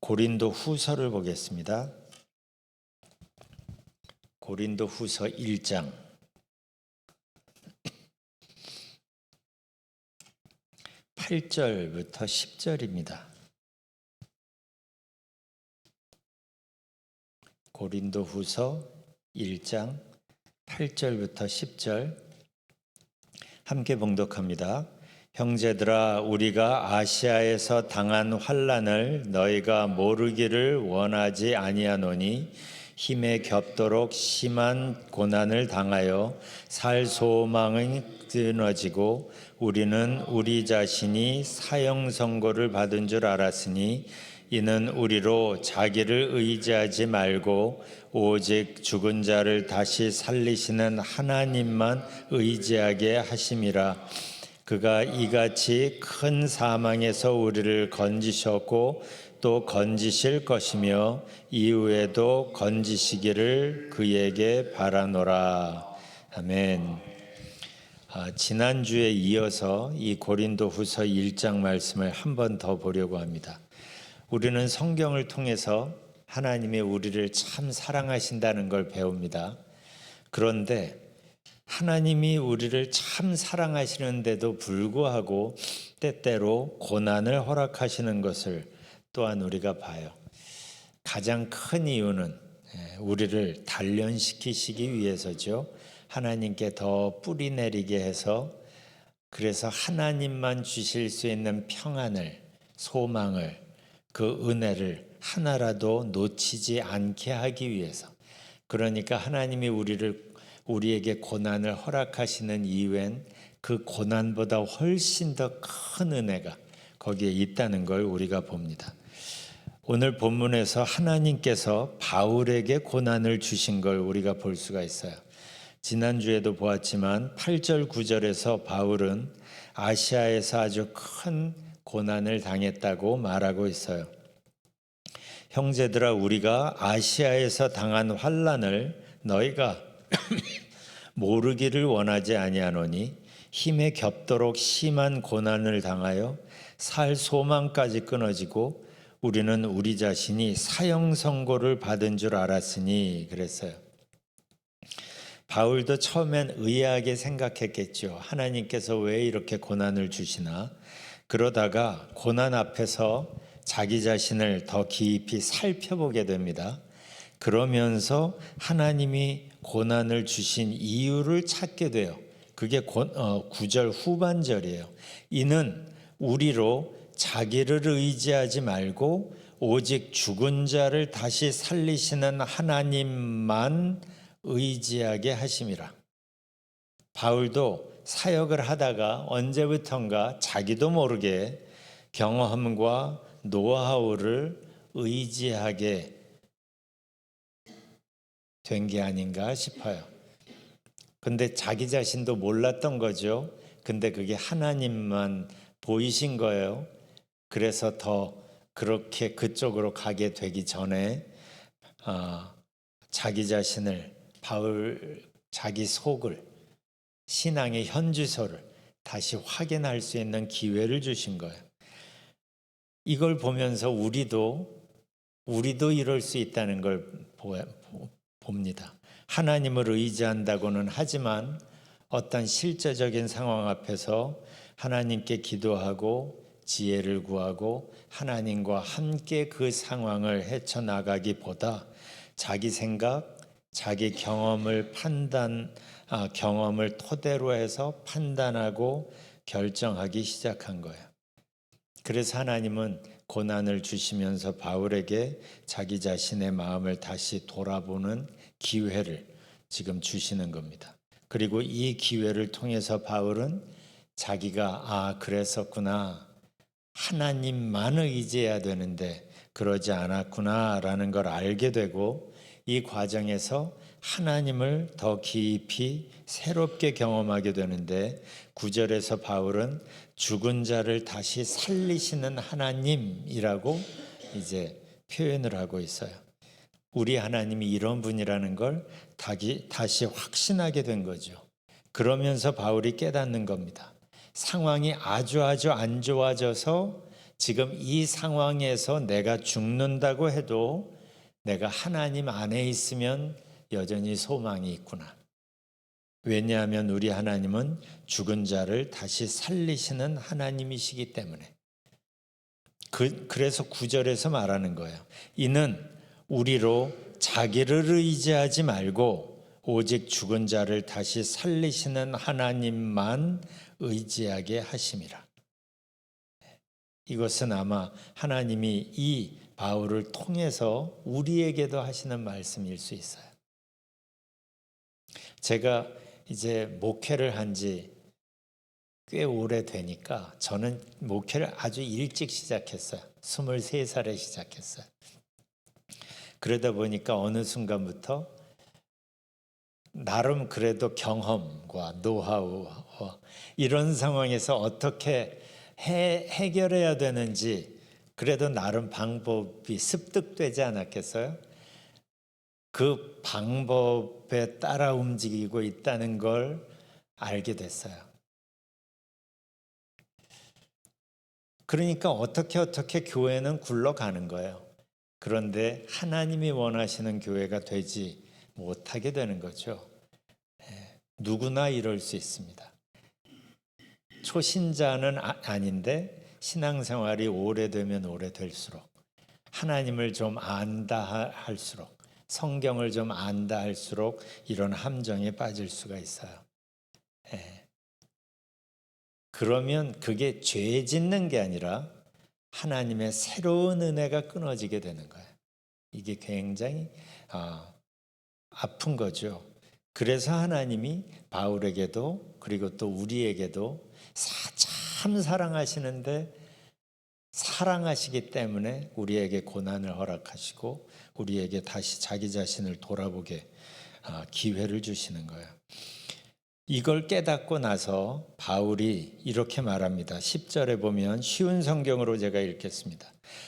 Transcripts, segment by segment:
고린도 후서를 보겠습니다. 고린도 후서 1장 8절부터 10절입니다. 고린도 후서 1장 8절부터 10절 함께 봉독합니다. 형제들아, 우리가 아시아에서 당한 환난을 너희가 모르기를 원하지 아니하노니 힘에 겹도록 심한 고난을 당하여 살 소망이 끊어지고 우리는 우리 자신이 사형 선고를 받은 줄 알았으니 이는 우리로 자기를 의지하지 말고 오직 죽은 자를 다시 살리시는 하나님만 의지하게 하심이라. 그가 이같이 큰 사망에서 우리를 건지셨고 또 건지실 것이며 이후에도 건지시기를 그에게 바라노라. 아멘. 지난주에 이어서 이 고린도 후서 1장 말씀을 한 번 더 보려고 합니다. 우리는 성경을 통해서 하나님이 우리를 참 사랑하신다는 걸 배웁니다. 그런데 하나님이 우리를 참 사랑하시는데도 불구하고 때때로 고난을 허락하시는 것을 또한 우리가 봐요. 가장 큰 이유는 우리를 단련시키시기 위해서죠. 하나님께 더 뿌리 내리게 해서 그래서 하나님만 주실 수 있는 평안을, 소망을, 그 은혜를 하나라도 놓치지 않게 하기 위해서. 그러니까 하나님이 우리에게 고난을 허락하시는 이유엔 그 고난보다 훨씬 더 큰 은혜가 거기에 있다는 걸 우리가 봅니다. 오늘 본문에서 하나님께서 바울에게 고난을 주신 걸 우리가 볼 수가 있어요. 지난주에도 보았지만 8절 9절에서 바울은 아시아에서 아주 큰 고난을 당했다고 말하고 있어요. 형제들아, 우리가 아시아에서 당한 환난을 너희가 모르기를 원하지 아니하노니 힘에 겹도록 심한 고난을 당하여 살 소망까지 끊어지고 우리는 우리 자신이 사형 선고를 받은 줄 알았으니 그랬어요. 바울도 처음엔 의아하게 생각했겠죠. 하나님께서 왜 이렇게 고난을 주시나? 그러다가 고난 앞에서 자기 자신을 더 깊이 살펴보게 됩니다. 그러면서 하나님이 고난을 주신 이유를 찾게 돼요. 그게 9절 후반절이에요. 이는 우리로 자기를 의지하지 말고 오직 죽은 자를 다시 살리시는 하나님만 의지하게 하심이라. 바울도 사역을 하다가 언제부턴가 자기도 모르게 경험과 노하우를 의지하게 된 게 아닌가 싶어요. 근데 자기 자신도 몰랐던 거죠. 근데 그게 하나님만 보이신 거예요. 그래서 더 그렇게 그쪽으로 가게 되기 전에 자기 자신을 자기 속을 신앙의 현주소를 다시 확인할 수 있는 기회를 주신 거예요. 이걸 보면서 우리도 이럴 수 있다는 걸 봅니다. 하나님을 의지한다고는 하지만 어떤 실제적인 상황 앞에서 하나님께 기도하고 지혜를 구하고 하나님과 함께 그 상황을 헤쳐나가기보다 자기 생각, 자기 경험을 토대로 해서 판단하고 결정하기 시작한 거예요. 그래서 하나님은 고난을 주시면서 바울에게 자기 자신의 마음을 다시 돌아보는 기회를 지금 주시는 겁니다. 그리고 이 기회를 통해서 바울은 자기가 그랬었구나, 하나님만 의지해야 되는데 그러지 않았구나라는 걸 알게 되고 이 과정에서 하나님을 더 깊이 새롭게 경험하게 되는데 9절에서 바울은 죽은 자를 다시 살리시는 하나님이라고 이제 표현을 하고 있어요. 우리 하나님이 이런 분이라는 걸 다시 확신하게 된 거죠. 그러면서 바울이 깨닫는 겁니다. 상황이 아주 안 좋아져서 지금 이 상황에서 내가 죽는다고 해도 내가 하나님 안에 있으면 여전히 소망이 있구나. 왜냐하면 우리 하나님은 죽은 자를 다시 살리시는 하나님이시기 때문에. 그래서 9절에서 말하는 거예요. 이는 우리로 자기를 의지하지 말고 오직 죽은 자를 다시 살리시는 하나님만 의지하게 하심이라. 이것은 아마 하나님이 이 바울을 통해서 우리에게도 하시는 말씀일 수 있어요. 제가 이제 목회를 한 지 꽤 오래되니까 저는 목회를 아주 일찍 시작했어요. 23살에 시작했어요. 그러다 보니까 어느 순간부터 나름 그래도 경험과 노하우 이런 상황에서 어떻게 해결해야 되는지 그래도 나름 방법이 습득되지 않았겠어요? 그 방법에 따라 움직이고 있다는 걸 알게 됐어요. 그러니까 어떻게 교회는 굴러가는 거예요. 그런데 하나님이 원하시는 교회가 되지 못하게 되는 거죠. 누구나 이럴 수 있습니다. 초신자는 아닌데 신앙생활이 오래되면 오래될수록 하나님을 좀 안다 할수록 성경을 좀 안다 할수록 이런 함정에 빠질 수가 있어요. 그러면 그게 죄 짓는 게 아니라 하나님의 새로운 은혜가 끊어지게 되는 거예요. 이게 굉장히 아픈 거죠. 그래서 하나님이 바울에게도 그리고 또 우리에게도 참 사랑하시는데 사랑하시기 때문에 우리에게 고난을 허락하시고 우리에게 다시 자기 자신을 돌아보게 기회를 주시는 거예요. 이걸 깨닫고 나서 바울이 이렇게 말합니다. 10절에 보면 쉬운 성경으로 제가 읽겠습니다.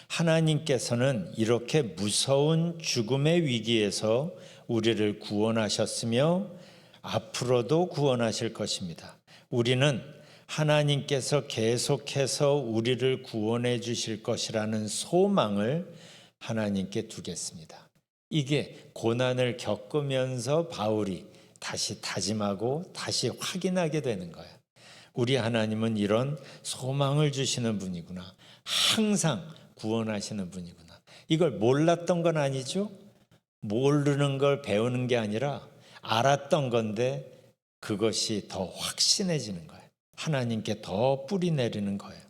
하나님께서는 이렇게 무서운 죽음의 위기에서 우리를 구원하셨으며 앞으로도 구원하실 것입니다. 우리는 하나님께서 계속해서 우리를 구원해 주실 것이라는 소망을 하나님께 두겠습니다. 이게 고난을 겪으면서 바울이 다시 다짐하고 다시 확인하게 되는 거예요. 우리 하나님은 이런 소망을 주시는 분이구나. 항상 구원하시는 분이구나. 이걸 몰랐던 건 아니죠. 모르는 걸 배우는 게 아니라 알았던 건데 그것이 더 확신해지는 거예요. 하나님께 더 뿌리 내리는 거예요.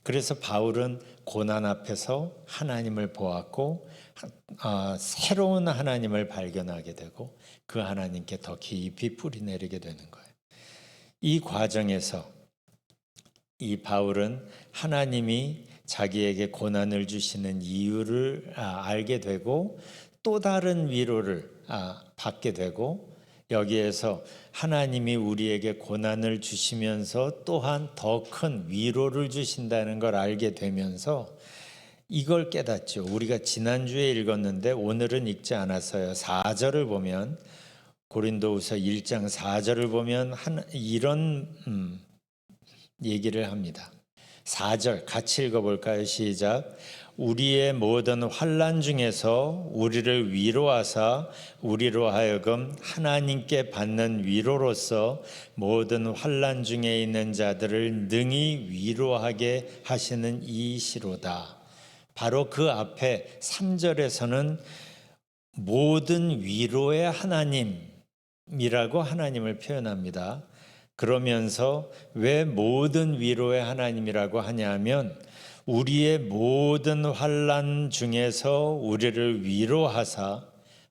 그래서 바울은 고난 앞에서 하나님을 보았고 새로운 하나님을 발견하게 되고 그 하나님께 더 깊이 뿌리 내리게 되는 거예요. 이 과정에서 이 바울은 하나님이 자기에게 고난을 주시는 이유를 알게 되고 또 다른 위로를 받게 되고 여기에서 하나님이 우리에게 고난을 주시면서 또한 더 큰 위로를 주신다는 걸 알게 되면서 이걸 깨닫죠. 우리가 지난주에 읽었는데 오늘은 읽지 않았어요. 4절을 보면 고린도후서 1장 4절을 보면 이런 얘기를 합니다. 4절 같이 읽어볼까요? 시작. 우리의 모든 환난 중에서 우리를 위로하사 우리로 하여금 하나님께 받는 위로로서 모든 환난 중에 있는 자들을 능히 위로하게 하시는 이시로다. 바로 그 앞에 3절에서는 모든 위로의 하나님이라고 하나님을 표현합니다. 그러면서 왜 모든 위로의 하나님이라고 하냐면 우리의 모든 환난 중에서 우리를 위로하사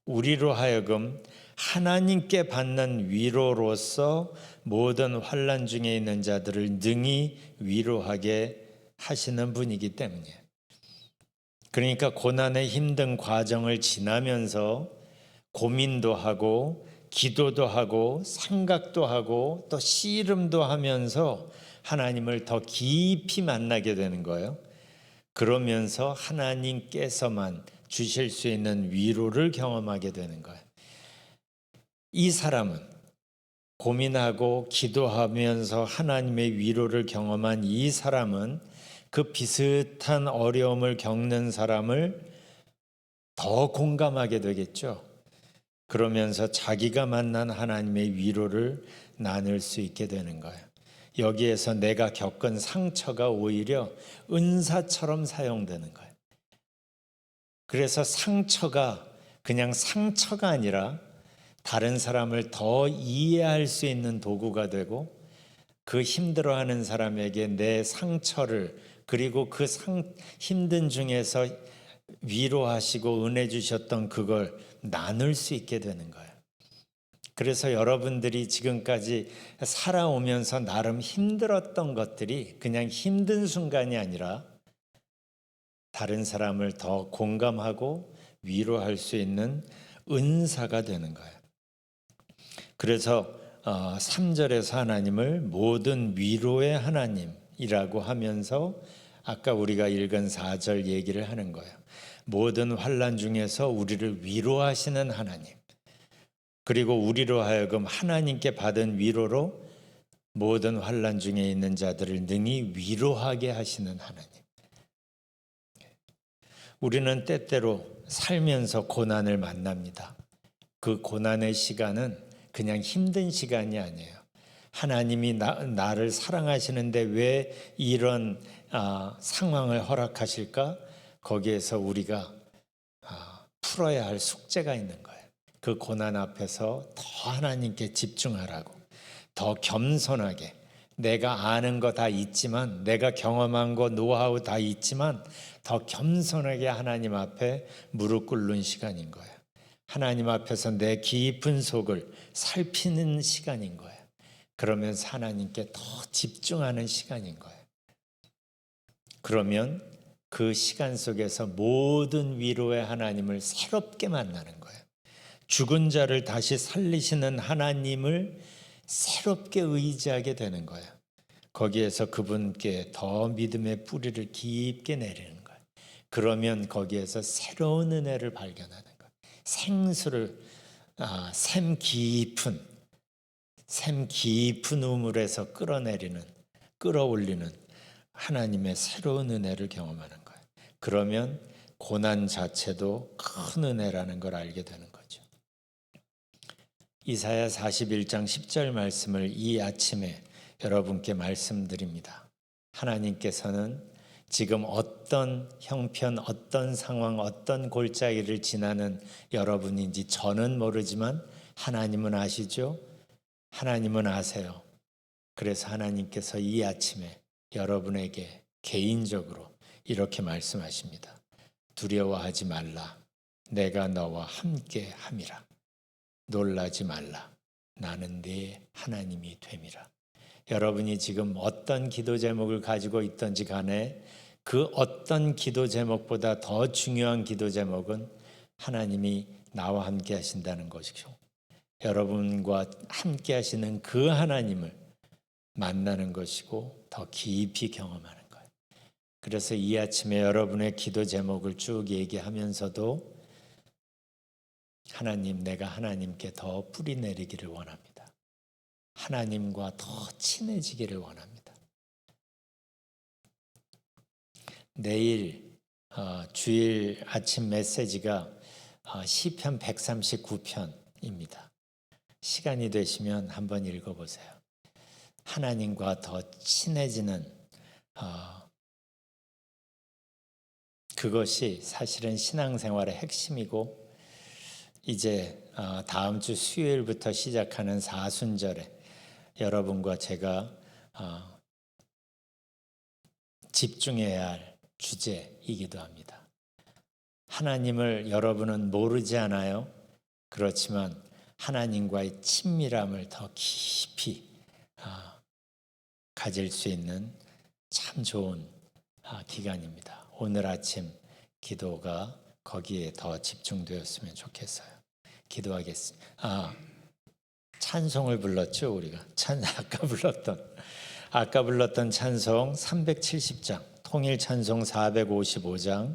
우리로 하여금 하나님께 받는 위로로서 모든 환난 중에 있는 자들을 능히 위로하게 하시는 분이기 때문이에요. 그러니까 고난의 힘든 과정을 지나면서 고민도 하고 기도도 하고 생각도 하고 또 씨름도 하면서 하나님을 더 깊이 만나게 되는 거예요. 그러면서 하나님께서만 주실 수 있는 위로를 경험하게 되는 거예요. 이 사람은 고민하고 기도하면서 하나님의 위로를 경험한 이 사람은 그 비슷한 어려움을 겪는 사람을 더 공감하게 되겠죠. 그러면서 자기가 만난 하나님의 위로를 나눌 수 있게 되는 거예요. 여기에서 내가 겪은 상처가 오히려 은사처럼 사용되는 거예요. 그래서 상처가 그냥 상처가 아니라 다른 사람을 더 이해할 수 있는 도구가 되고, 그 힘들어하는 사람에게 내 상처를, 그리고 그 힘든 중에서 위로하시고 은혜 주셨던 그걸 나눌 수 있게 되는 거예요. 그래서 여러분들이 지금까지 살아오면서 나름 힘들었던 것들이 그냥 힘든 순간이 아니라 다른 사람을 더 공감하고 위로할 수 있는 은사가 되는 거예요. 그래서 3절에서 하나님을 모든 위로의 하나님이라고 하면서 아까 우리가 읽은 4절 얘기를 하는 거예요. 모든 환난 중에서 우리를 위로하시는 하나님, 그리고 우리로 하여금 하나님께 받은 위로로 모든 환난 중에 있는 자들을 능히 위로하게 하시는 하나님. 우리는 때때로 살면서 고난을 만납니다. 그 고난의 시간은 그냥 힘든 시간이 아니에요. 하나님이 나를 사랑하시는데 왜 이런 상황을 허락하실까? 거기에서 우리가 풀어야 할 숙제가 있는 거예요. 그 고난 앞에서 더 하나님께 집중하라고, 더 겸손하게, 내가 아는 거 다 있지만, 내가 경험한 거 노하우 다 있지만 더 겸손하게 하나님 앞에 무릎 꿇는 시간인 거예요. 하나님 앞에서 내 깊은 속을 살피는 시간인 거예요. 그러면서 하나님께 더 집중하는 시간인 거예요. 그러면 그 시간 속에서 모든 위로의 하나님을 새롭게 만나는 거예요. 죽은 자를 다시 살리시는 하나님을 새롭게 의지하게 되는 거예요. 거기에서 그분께 더 믿음의 뿌리를 깊게 내리는 거예요. 그러면 거기에서 새로운 은혜를 발견하는 거예요. 생수를 샘 깊은 우물에서 끌어올리는 하나님의 새로운 은혜를 경험하는 거예요. 그러면 고난 자체도 큰 은혜라는 걸 알게 되는 거죠. 이사야 41장 10절 말씀을 이 아침에 여러분께 말씀드립니다. 하나님께서는 지금 어떤 형편, 어떤 상황, 어떤 골짜기를 지나는 여러분인지 저는 모르지만 하나님은 아시죠? 하나님은 아세요. 그래서 하나님께서 이 아침에 여러분에게 개인적으로 이렇게 말씀하십니다. 두려워하지 말라. 내가 너와 함께 함이라. 놀라지 말라. 나는 네 하나님이 됨이라. 여러분이 지금 어떤 기도 제목을 가지고 있든지 간에 그 어떤 기도 제목보다 더 중요한 기도 제목은 하나님이 나와 함께 하신다는 것이죠. 여러분과 함께 하시는 그 하나님을 만나는 것이고 더 깊이 경험하는 거예요. 그래서 이 아침에 여러분의 기도 제목을 쭉 얘기하면서도 하나님, 내가 하나님께 더 뿌리 내리기를 원합니다. 하나님과 더 친해지기를 원합니다. 내일 주일 아침 메시지가 시편 139편입니다. 시간이 되시면 한번 읽어보세요. 하나님과 더 친해지는 그것이 사실은 신앙생활의 핵심이고, 이제 다음 주 수요일부터 시작하는 사순절에 여러분과 제가 집중해야 할 주제이기도 합니다. 하나님을 여러분은 모르지 않아요? 그렇지만 하나님과의 친밀함을 더 깊이 가질 수 있는 참 좋은 기간입니다. 오늘 아침 기도가 거기에 더 집중되었으면 좋겠어요. 기도하겠습니다. 찬송을 불렀죠, 우리가. 아까 불렀던 찬송 370장, 통일 찬송 455장,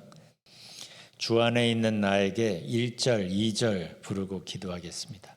주 안에 있는 나에게 1절, 2절 부르고 기도하겠습니다.